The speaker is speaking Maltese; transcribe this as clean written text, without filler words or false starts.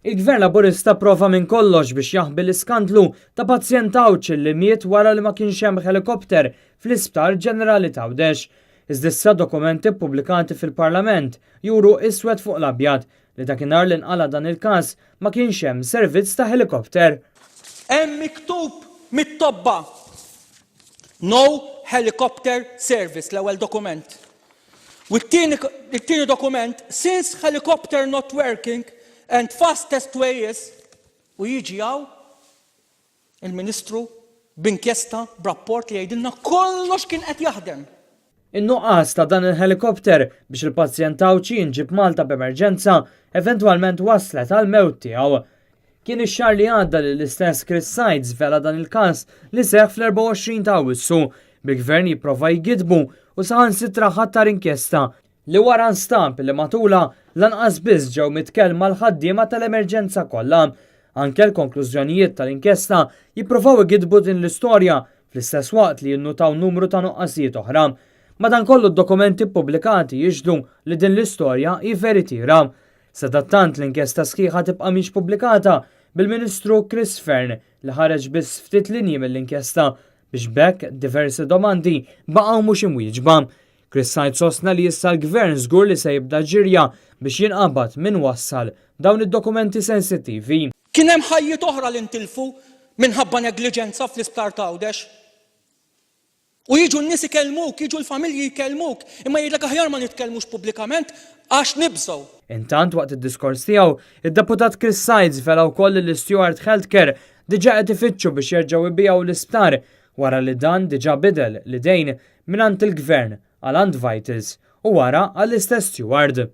Il-Gvern Laburista prova minn kollox biex jaħbi l-iskandlu ta' pazjent Awċ li miet wara li ma kienx hemm helikopter fl-Isptar Ġenerali ta' Għawdex. Iżda issa dokumenti ppubblikati fil-Parlament juru iswed fuq l-abjad li dakinhar li nqala dan il-każ ma kienx hemm servizz ta' helikopter. Hemm miktub mit-tobba no helicopter service l-ewwel dokument. U t-tieni dokument since helicopter not working and fastest way is u jiġi hawn il-Ministru b'inkjesta b'rapport li jgħidilna kollox kien qed jaħdem. In-nuqqas ta' dan il-helikopter biex il-pazjent Awċ jinġib Malta b'emerġenza eventwalment waslet għal mewt tiegħu. Kien ix-xahar li għadda li l-istess Chris Sides vela dan il-każ li seħħ fl-24 ta' Awwissu bil-Gvern jipprova jgidbu u saħansitra ħattar inkjesta li wara nstamp li matula lanqas biss ġew mitkellma l-ħaddiema tal-emerġenza kollha. Anke l-konklużjonijiet tal-inkjesta jippruvaw igidbu din l-istorja fl-istess waqt li jinnutaw numru ta' nuqqasijiet oħra. Madankollu d-dokumenti ppubblikati jiġdu li din l-istorja jiveritira. Sadattant l-inkjesta sħiħa tibqa' mhix pubblikata bil-Ministru Chris Fearn li ħareġ biss ftit linji mill-inkjesta biex bekk diversi domandi baqgħu mhux imwieġba. Chris Sides sostna li issa l-Gvern żgur li se jibda ġirja biex jinqabad min wassal dawn id-dokumenti sensittivi. Kien hemm ħajjiet oħra li ntilfu minħabba negliġenza fl-Isptar ta' Għawdex. U jiġu n-nies ikellmuk, jiġu l-familji jkellmuk, imma jgħidlek aħjar ma nitkellmux pubblikament għax nibżgħu. Intant waqt id-diskors tiegħu, id-deputat Chris Sides vela wkoll li Stewart Healthcare diġà qed ifittxu biex jerġgħu jbiegħu l-isptar wara li dan diġà bidel l-idejn mingħand il-Gvern għal Ant Vitals u wara għall-istess Stewart.